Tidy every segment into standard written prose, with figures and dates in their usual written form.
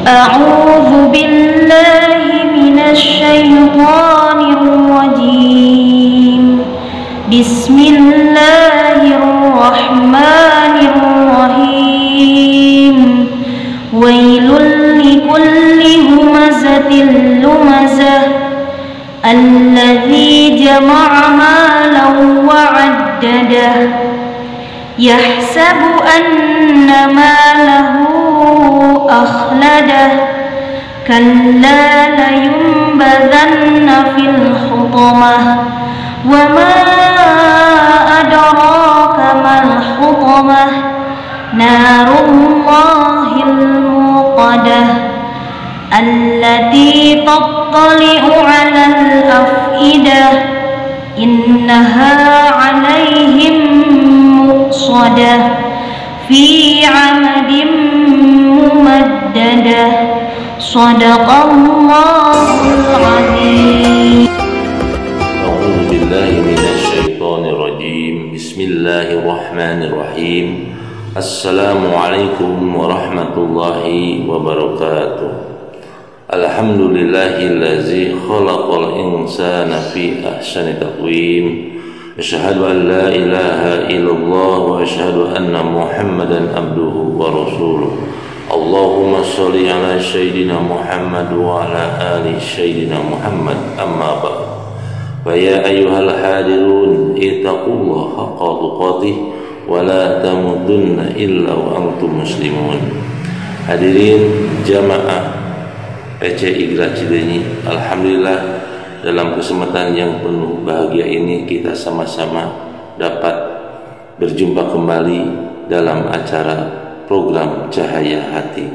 أعوذ بالله من الشيطان الرجيم بسم الله الرحمن الرحيم ويل لكل همزة لمزة الذي جمع مالا وعدده يحسب أن ماله أخلده كلا لينبذن في الحطمة وما أدراك ما الحطمة نار الله الموقدة التي تطلع على الأفئدة إنها عليهم مؤصدة في عمد ممددة صدق الله العظيم. أعوذ بالله من الشيطان الرجيم بسم الله الرحمن الرحيم السلام عليكم ورحمة الله وبركاته. Alhamdulillahillazi khalaqal insana fi ahsani taqwim. Asyhadu an la ilaha illallah wa asyhadu anna Muhammadan abduhu wa rasuluh. Allahumma sholli ala sayyidina Muhammad wa ala ali sayyidina Muhammad. Amma ba'd. Fa ya ayyuhal hadirun ittaqullaha haqqa tuqatih wa la tamutunna illa wa antum muslimun. Hadirin jamaah PC Igra Cileunyi, alhamdulillah dalam kesempatan yang penuh bahagia ini kita sama-sama dapat berjumpa kembali dalam acara program Cahaya Hati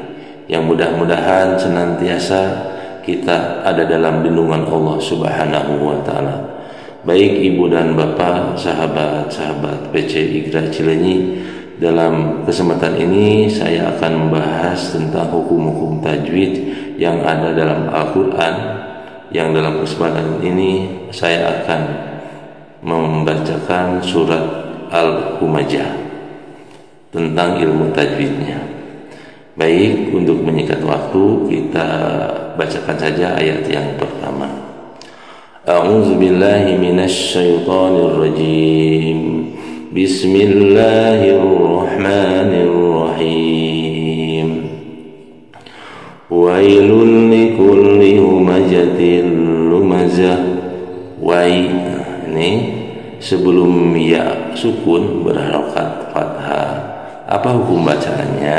yang mudah-mudahan senantiasa kita ada dalam lindungan Allah Subhanahu wa taala. Baik ibu dan bapak, sahabat-sahabat PC Igra Cileunyi, dalam kesempatan ini saya akan membahas tentang hukum-hukum tajwid yang ada dalam Al-Quran. Yang dalam kesempatan ini saya akan membacakan surat Al-Humajah tentang ilmu tajwidnya. Baik, untuk menyingkat waktu kita bacakan saja ayat yang pertama. A'udzu billahi minasy syaithanir rajim. Bismillahirrahmanirrahim. Wailul likulli humazatin lumazah. Wai, ini sebelum ya sukun berharokat fathah. Apa hukum bacaannya?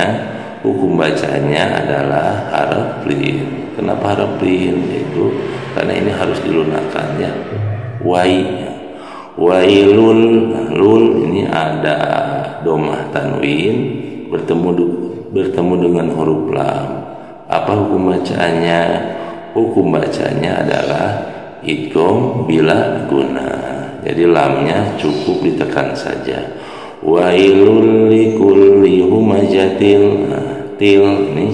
Hukum bacaannya adalah haraf lin. Kenapa haraf lin? Itu karena ini harus dilunakkan ya. Wai, wailul, lul ini ada domah tanwin bertemu dengan huruf lam. Apa hukum bacaannya? Hukum bacaannya adalah idgham bila guna. Jadi lamnya cukup ditekan saja. Wailul likulli humazatil, til ini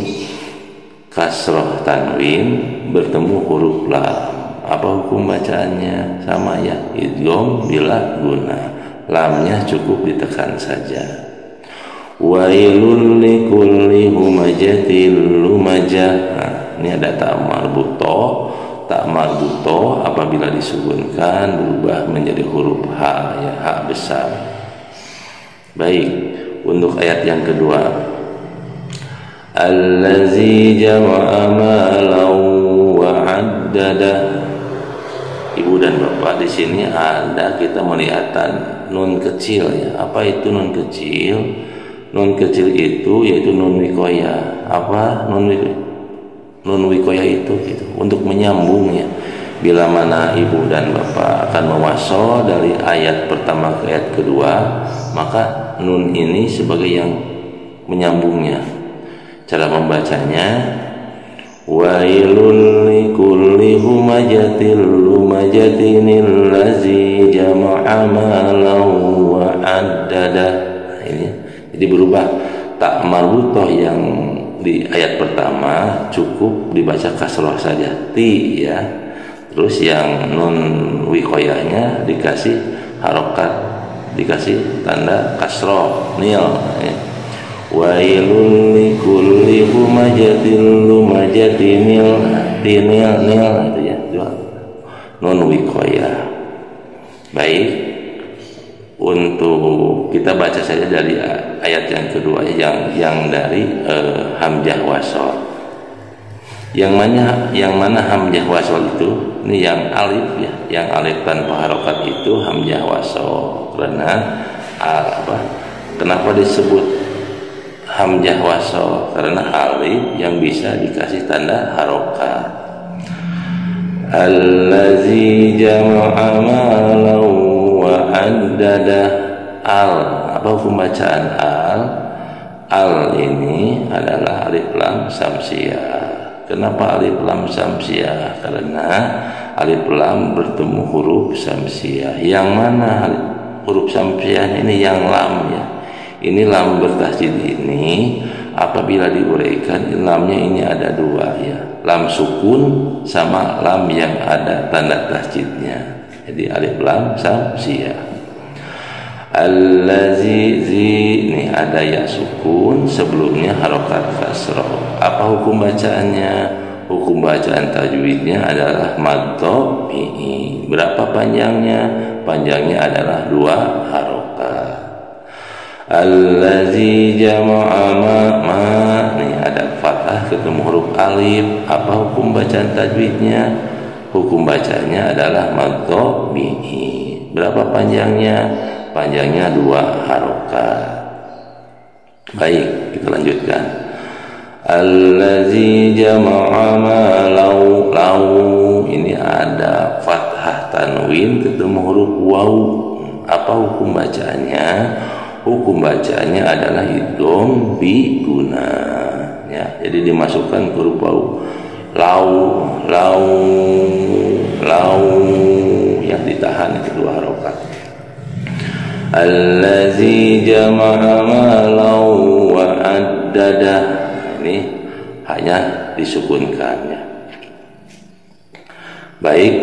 kasroh tanwin bertemu huruf lam. Apa hukum bacaannya? Sama ya, idgham bila guna, lamnya cukup ditekan saja. Wailul likulli humazatil lumajah. Nah, ini ada tak marbutoh. Tak marbutoh apabila disukunkan berubah menjadi huruf H ya, H besar. Baik, untuk ayat yang kedua. Allazi jama'a malan wa 'addada. Ibu dan bapak, di sini ada kita melihatan nun kecil ya. Apa itu nun kecil? Nun kecil itu yaitu nun wikoya. Apa nun wikoya itu? Gitu. Untuk menyambung ya. Bila mana ibu dan bapak akan mewasol dari ayat pertama ke ayat kedua, maka nun ini sebagai yang menyambungnya. Cara membacanya, wailul likulli humazatil lumazatinil lazi jama'a malan wa 'addada. Ini jadi berubah tak marbutoh yang di ayat pertama cukup dibaca kasroh saja, ti ya. Terus yang nun wikoyahnya dikasih harokat, dikasih tanda kasroh, nil ya. Wailul likulli kulli humajatil lumajatinil tinil nil itu ya, nun wikoya. Baik, untuk kita baca saja dari ayat yang kedua yang dari hamzah wasol. Yang mana hamzah wasol itu, ini yang alif ya, yang alif tanpa harokat itu hamzah wasol. Karena kenapa disebut hamzah wasol? Karena alif yang bisa dikasih tanda harokat. Allazi jama'a malan wa addada. Apa hukum bacaan al ini adalah alif lam samsiah. Kenapa alif lam samsiah? Karena alif lam bertemu huruf samsiah. Yang mana huruf samsiah ini? Yang lam ya. Ini lam bertasydid ini apabila diuraikan lamnya ini ada dua ya, lam sukun sama lam yang ada tanda tasydidnya. Jadi alif lam samsiah. Allazi ini ada ya sukun, sebelumnya harokat kasroh. Apa hukum bacaannya? Hukum bacaan tajwidnya adalah mad tabi'i. Berapa panjangnya? Panjangnya adalah 2 harokat. Allazi jama'a ma nih ada fathah ketemu huruf alif. Apa hukum bacaan tajwidnya? Hukum bacanya adalah mad tabi'i. Berapa panjangnya? Panjangnya 2 harokat. Baik, kita lanjutkan. Allazi jama'a ma lau ini ada fathah tanwin ketemu huruf waw. Apa hukum bacaannya? Hukum bacanya adalah idgham bi guna ya, jadi dimasukkan ke huruf waw. Lau yang ditahan itu 2 harokat. Allazi jama'a malan wa addada, ini hanya disukunkannya. Baik,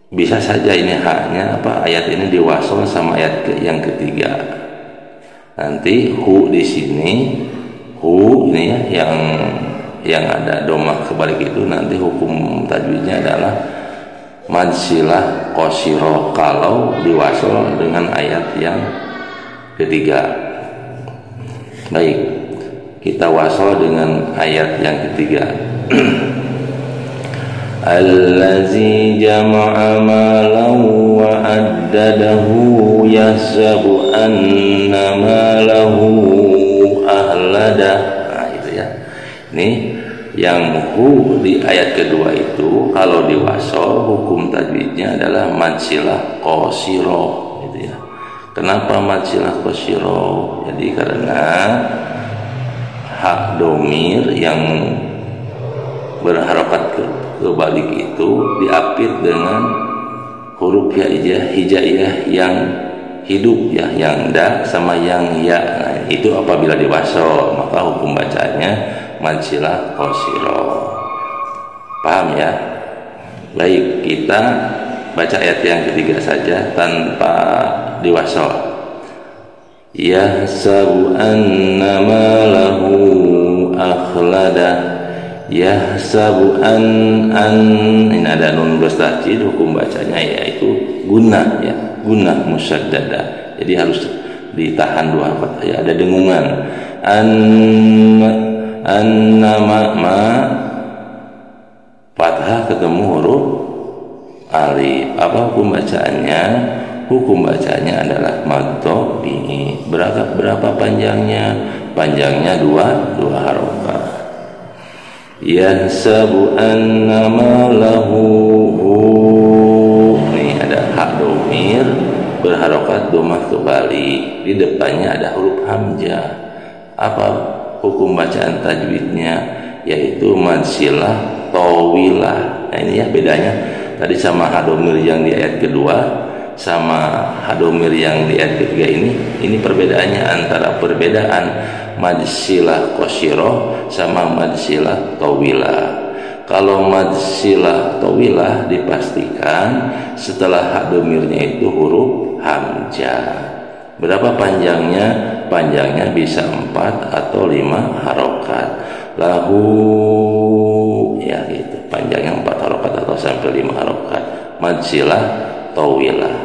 bisa saja ini haknya ayat ini diwasol sama ayat yang ketiga. Nanti hu di sini, hu ini ya, yang ada domah kebalik itu nanti hukum tajwidnya adalah mad silah qasiro kalau diwasol dengan ayat yang ketiga. Baik, kita wasol dengan ayat yang ketiga. Allazi jama'a malan wa addadahu yahsabu anna malahu ahlada. Nah itu ya. Ini yang hu di ayat kedua itu kalau diwasol hukum tajwidnya adalah mad silah qasiro gitu ya. Kenapa mad silah qasiro? Jadi karena hak domir yang berharokat kebalik itu diapit dengan huruf hijaiyah yang hidup ya, yang da sama yang ya. Nah, itu apabila diwasol maka hukum bacanya mad silah qasiro. Paham ya? Baik, kita baca ayat yang ketiga saja tanpa diwasol. Yahsabu anna malahu akhlada. Yahsabu an ini ada nun bertasydid, hukum bacanya yaitu guna ya, guna musyaddada. Jadi harus ditahan 2 fathah ya, ada dengungan. Ma fathah ketemu huruf alif. Apa hukum bacaannya? Hukum bacanya adalah mad tabi'i. Berapa panjangnya? Panjangnya 2 harokat. Yahsabu anna malahu, ini ada hak domir berharokat domah kebalik, di depannya ada huruf hamzah. Apa hukum bacaan tajwidnya? Yaitu mad silah tawilah. Nah ini ya bedanya tadi sama hadomir yang di ayat kedua sama hadomir yang di ayat ketiga ini perbedaannya antara perbedaan mad silah qasiro sama mad silah tawilah. Kalau mad silah tawilah dipastikan setelah hadomirnya itu huruf hamzah. Berapa panjangnya? Panjangnya bisa 4 atau 5 harokat. Lahu, ya gitu, panjangnya 4 harokat atau sampai 5 harokat. Mad silah tawilah.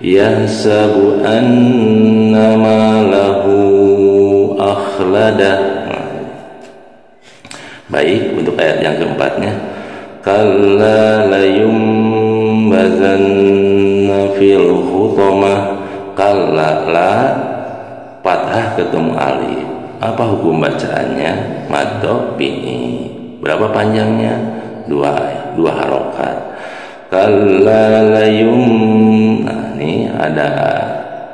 Yahsabu annama lahu akhlada. Baik, untuk ayat yang keempatnya, kalla layumbazanna fil hutamah. Kalla, la fathah ketemu alif. Apa hukum bacaannya? Maddo bi'i. Berapa panjangnya? 2 harokat. Kalla layum. Nah, ini ada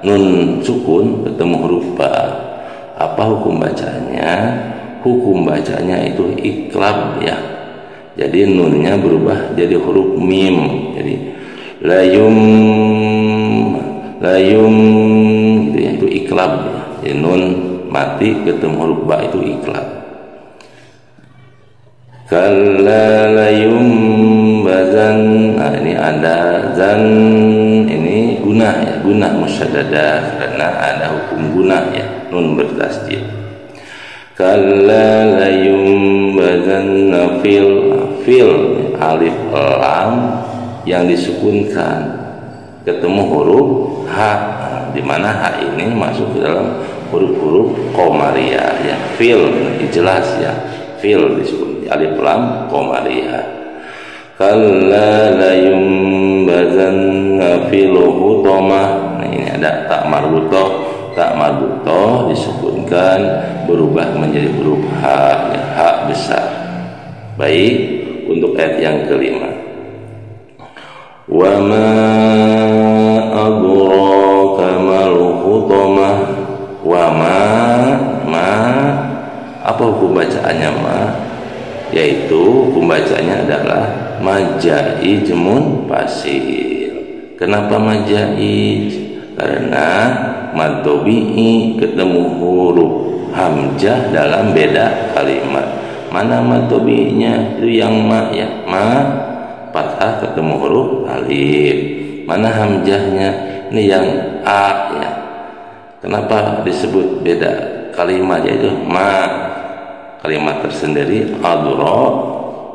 nun sukun ketemu huruf ba. Apa hukum bacaannya? Hukum bacanya itu iklab ya. Jadi nunnya berubah jadi huruf mim. Jadi layum gitu ya, itu iklab ya. Jadi nun mati ketemu huruf ba itu iklab. Kalla layum bazan. Nah, ini ada zan, ini gunah ya, gunah musyaddadah karena ada hukum gunah ya, nun bertasjid. Kalla layum bazan fil alif lam yang disukunkan ketemu huruf ha, di mana ha ini masuk ke dalam huruf-huruf qamariyah ya. Fil jelas ya, fil disukun alif lam qamariyah. Kalla layumbazanna fil hutamah. Nah, ini ada tak marbutoh. Tak marbutoh disukunkan berubah menjadi huruf ha ya, ha besar. Baik, untuk ayat yang kelima, wa ma adraka mal hutamah. Wa ma apa hukum bacaannya ma? Yaitu hukum bacanya adalah majai jemun pasir. Kenapa majai? Karena mad tabi'i ketemu huruf hamzah dalam beda kalimat. Mana mad tabi'inya? Itu yang ma ya, ma fathah ketemu huruf alif. Mana hamzahnya? Ini yang a ya. Kenapa disebut beda kalimat? Yaitu ma kalimat tersendiri, adra.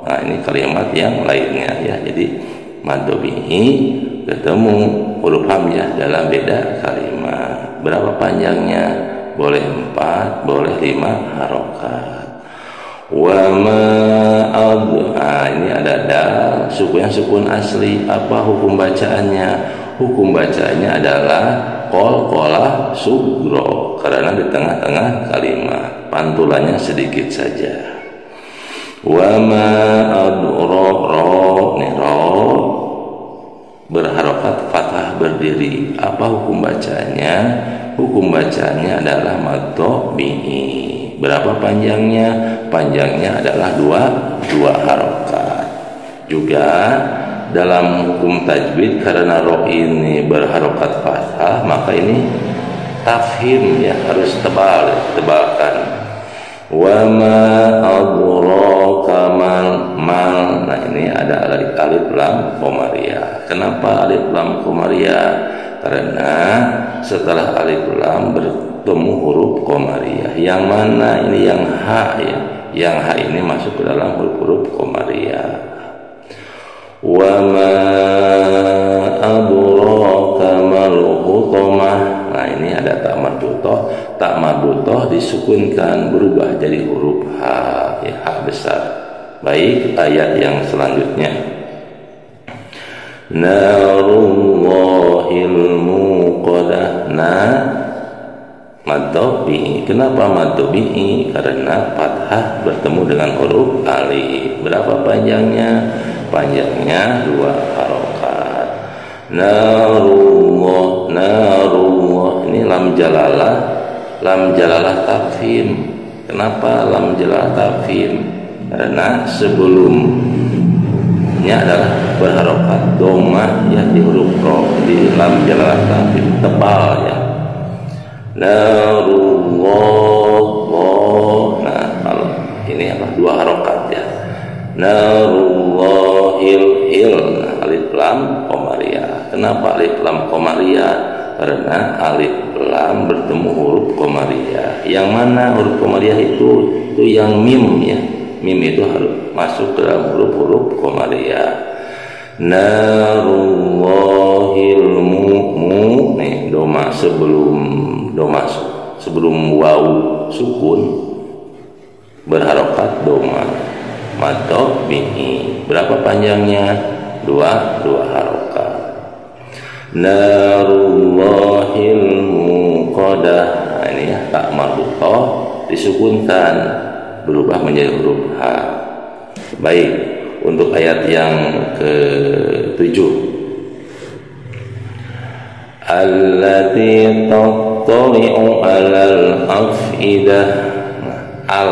Nah, ini kalimat yang lainnya ya. Jadi mad tabi'i ketemu huruf hamzah dalam beda kalimat. Berapa panjangnya? Boleh 4, boleh 5 harokat. Wa ma ini ada dal, sukunnya sukun asli. Apa hukum bacaannya? Hukum bacaannya adalah qalqalah sugro, karena di tengah-tengah kalimat, pantulannya sedikit saja. Wa ma ro berharokat fathah berdiri. Apa hukum bacanya? Hukum bacanya adalah mad tabi'i. Berapa panjangnya? Panjangnya adalah 2 harokat. Juga dalam hukum tajwid, karena ro ini berharokat fathah, maka ini tafhim ya, harus tebalkan. Wa ma adraka mal. Nah, ini ada alif lam qamariyah. Kenapa alif lam qamariyah? Karena setelah alif lam bertemu huruf qamariyah. Yang mana? Ini yang ha ya. Yang ha ini masuk ke dalam huruf qamariyah. Wa ma adraka mal hutamah. Nah, ini ada tak marbutoh. Tak marbutoh disukunkan berubah jadi huruf ha ya, ha besar. Baik, ayat yang selanjutnya, narullahil muqadah. Mad tabi'i. Kenapa mad tabi'i? Karena fathah bertemu dengan huruf alif. Berapa panjangnya? Panjangnya 2 harokat. Narullah ini lam jalalah tafhim. Kenapa lam jalalah tafhim? Karena sebelumnya adalah berharokat domah ya, di huruf ro, di lam jalalah tafhim tebal ya. Narullah. Nah, kalau ini apa? 2 harokat ya. Narullahil. Nah, alif lam qamariyah. Kenapa alif lam qamariyah? karena alif lam bertemu huruf qamariyah. Yang mana huruf qamariyah itu yang mim ya. Mim itu harus masuk ke dalam huruf-huruf qamariyah. Narullahil mu nih doma sebelum waw sukun berharokat doma mato bihi. Berapa panjangnya? Dua harokat. Narullahil muqadah. Nah, ini ya tak marbutoh disukunkan berubah menjadi huruf H. Baik, untuk ayat yang ke-7, allati tattali'u 'alal afidah. Al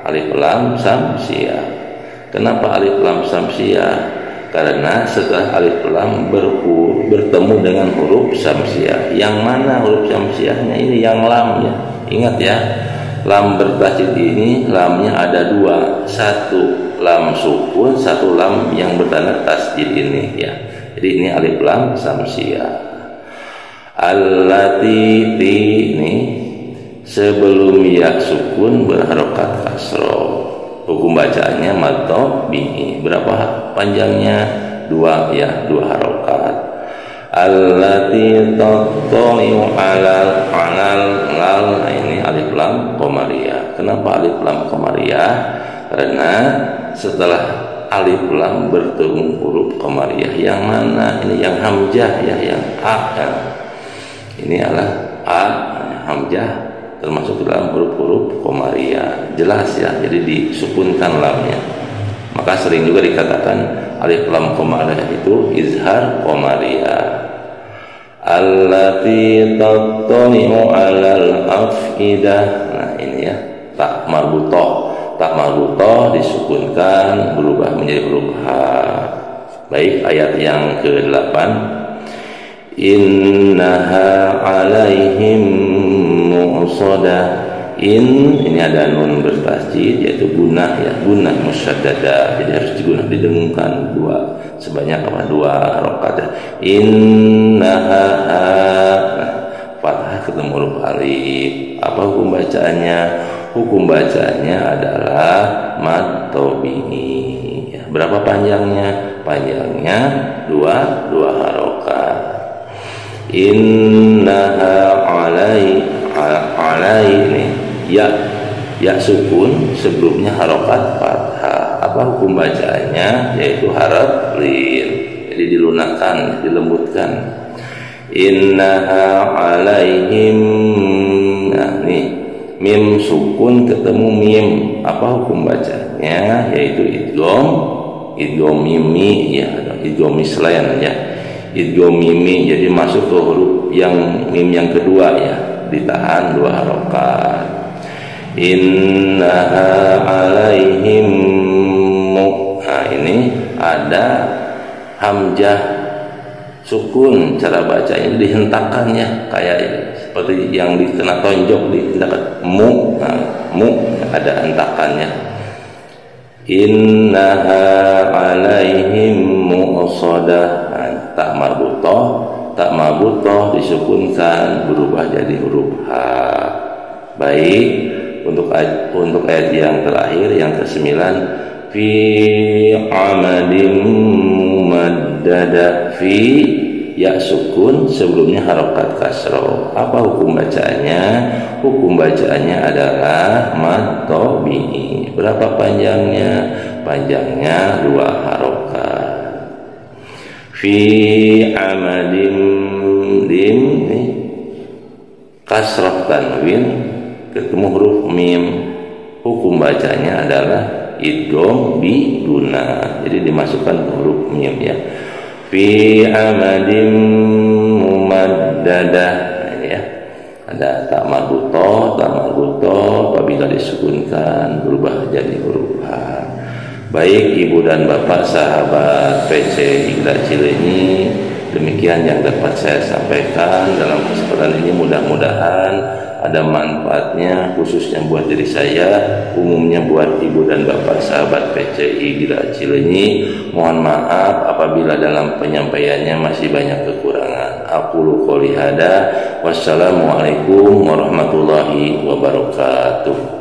alif lam samsiyah. Kenapa alif lam samsiyah? Karena setelah alif lam bertemu dengan huruf samsiyah. Yang mana huruf samsiyahnya? Ini yang lam ya. Ingat ya, lam bertasydid ini lamnya ada dua, satu lam sukun, satu lam yang bertanda tasydid ini ya. Jadi ini alif lam samsiyah. Allati ini sebelum ya sukun berharokat kasroh. Hukum bacaannya mato bihi. Berapa panjangnya? Dua ya, dua harokat. Allati tattali'u 'alal lal. Nah, ini alif lam qamariyah. Kenapa alif lam qamariyah? Karena setelah alif lam bertemu huruf qamariyah. Yang mana? Ini yang hamzah ya, yang a kan. Ini adalah a hamzah termasuk dalam huruf-huruf qamariyah. Jelas ya, jadi disukunkan lamnya. Maka sering juga dikatakan alif lam qamariyah itu izhar qamariyah. Allati tattali'u 'alal afidah. Nah, ini ya, tak marbutoh. Tak marbutoh disukunkan berubah menjadi huruf H. Baik, ayat yang ke-8, innaha 'alaihim mu'sadah. Ini ada nun bertasydid yaitu gunah ya, gunah musyaddadah. Jadi harus didengungkan dua, sebanyak dua harokat ya. Innaha fathah ketemu huruf alif. Apa hukum bacaannya? Hukum bacaannya adalah matobihi ya. Berapa panjangnya? Panjangnya dua harokat. Innaha alai ini ya sukun sebelumnya harokat fathah. Apa hukum bacaannya? Yaitu haraf lin. Jadi dilunakkan, dilembutkan. Innaha alaihim. Nah, nih mim sukun ketemu mim. Apa hukum bacanya? Yaitu idgham mimi ya, idgham mislan ya, idgham mimi. Jadi masuk ke huruf yang mim yang kedua ya, ditahan dua harokat. Innaha alaihim. Nah, ini ada hamzah sukun. Cara bacanya dihentakkan ya, kayak seperti yang dikena tonjok dihentakkan mu. Nah, mu ada hentakannya. Innaha alaihim mu'sadah. Nah, tak marbutoh disukunkan berubah jadi huruf H. Baik, untuk ayat yang terakhir yang ke-9, fi amadin mumaddada. Fi ya sukun sebelumnya harokat kasroh. Apa hukum bacaannya? Hukum bacaannya adalah matobihi. Berapa panjangnya? Panjangnya dua harokat. Fi amadin dim kasroh tanwin ketemu huruf mim. Hukum bacanya adalah idgham bi guna. Jadi dimasukkan huruf mim ya. Fi amadim mumaddadah. Nah, ini ya. Ada tak marbutoh apabila disukunkan berubah jadi huruf H. Baik ibu dan bapak sahabat PC Iqra Cileunyi, demikian yang dapat saya sampaikan dalam kesempatan ini. Mudah-mudahan ada manfaatnya, khususnya buat diri saya, umumnya buat ibu dan bapak sahabat PCI Gila Cileunyi. Mohon maaf apabila dalam penyampaiannya masih banyak kekurangan. Aqulu qouli hada, wassalamualaikum warahmatullahi wabarakatuh.